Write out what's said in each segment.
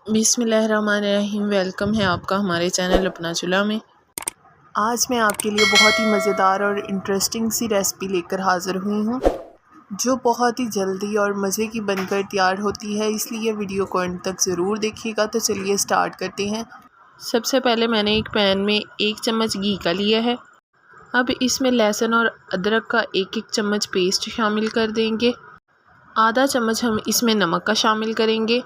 बिस्मिल्लाहिर्रहमानिर्रहीम। वेलकम है आपका हमारे चैनल अपना चूल्हा में। आज मैं आपके लिए बहुत ही मज़ेदार और इंटरेस्टिंग सी रेसिपी लेकर हाज़िर हुई हूँ, जो बहुत ही जल्दी और मज़े की बनकर तैयार होती है, इसलिए वीडियो को अंत तक ज़रूर देखिएगा। तो चलिए स्टार्ट करते हैं। सबसे पहले मैंने एक पैन में 1 चम्मच घी का लिया है। अब इसमें लहसुन और अदरक का 1-1 चम्मच पेस्ट शामिल कर देंगे। आधा चम्मच हम इसमें नमक का शामिल करेंगे।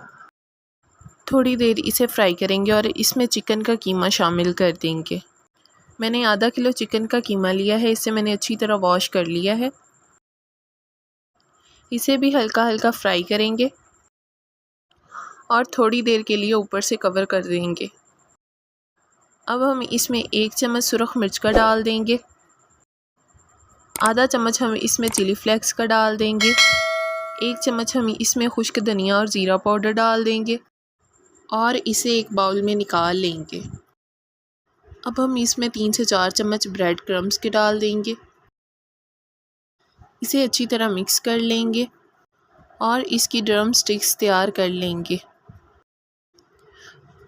थोड़ी देर इसे फ्राई करेंगे और इसमें चिकन का कीमा शामिल कर देंगे। मैंने आधा किलो चिकन का कीमा लिया है, इसे मैंने अच्छी तरह वॉश कर लिया है। इसे भी हल्का हल्का फ्राई करेंगे और थोड़ी देर के लिए ऊपर से कवर कर देंगे। अब हम इसमें 1 चम्मच सुरख मिर्च का डाल देंगे। आधा चम्मच हम इसमें चिली फ्लेक्स का डाल देंगे। 1 चम्मच हम इसमें खुश्क धनिया और ज़ीरा पाउडर डाल देंगे और इसे एक बाउल में निकाल लेंगे। अब हम इसमें 3 से 4 चम्मच ब्रेड क्रम्स के डाल देंगे। इसे अच्छी तरह मिक्स कर लेंगे और इसकी ड्रम स्टिक्स तैयार कर लेंगे।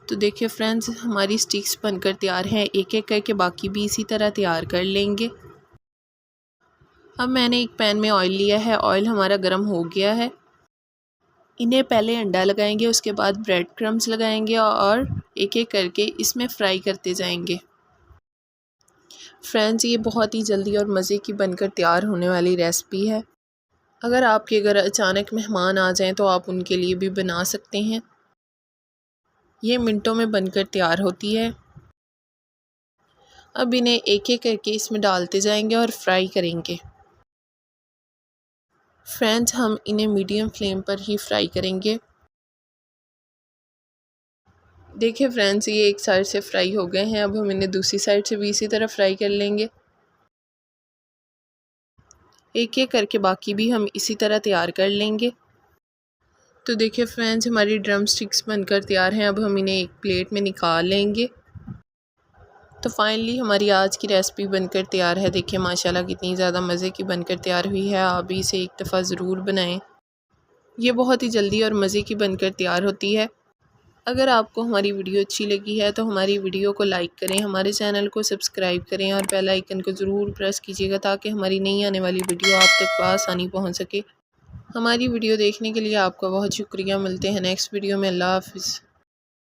तो देखिए फ्रेंड्स, हमारी स्टिक्स बनकर तैयार हैं। एक एक करके बाकी भी इसी तरह तैयार कर लेंगे। अब मैंने एक पैन में ऑयल लिया है। ऑयल हमारा गर्म हो गया है। इन्हें पहले अंडा लगाएंगे, उसके बाद ब्रेड क्रम्स लगाएंगे और एक एक करके इसमें फ्राई करते जाएंगे। फ्रेंड्स, ये बहुत ही जल्दी और मज़े की बनकर तैयार होने वाली रेसिपी है। अगर आपके घर अचानक मेहमान आ जाएं तो आप उनके लिए भी बना सकते हैं। ये मिनटों में बनकर तैयार होती है। अब इन्हें एक एक करके इसमें डालते जाएंगे और फ्राई करेंगे। फ्रेंड्स, हम इन्हें मीडियम फ्लेम पर ही फ्राई करेंगे। देखिए फ्रेंड्स, ये एक साइड से फ्राई हो गए हैं। अब हम इन्हें दूसरी साइड से भी इसी तरह फ्राई कर लेंगे। एक एक करके बाकी भी हम इसी तरह तैयार कर लेंगे। तो देखिए फ्रेंड्स, हमारी ड्रम स्टिक्स बनकर तैयार हैं। अब हम इन्हें एक प्लेट में निकाल लेंगे। तो फाइनली हमारी आज की रेसिपी बनकर तैयार है। देखिए माशाल्लाह कितनी ज़्यादा मज़े की बनकर तैयार हुई है। आप भी इसे एक दफ़ा ज़रूर बनाएं। ये बहुत ही जल्दी और मज़े की बनकर तैयार होती है। अगर आपको हमारी वीडियो अच्छी लगी है तो हमारी वीडियो को लाइक करें, हमारे चैनल को सब्सक्राइब करें और बेल आइकन को ज़रूर प्रेस कीजिएगा, ताकि हमारी नई आने वाली वीडियो आप तक आसानी पहुँच सके। हमारी वीडियो देखने के लिए आपका बहुत शुक्रिया। मिलते हैं नेक्स्ट वीडियो में। अल्लाह हाफ़िज़।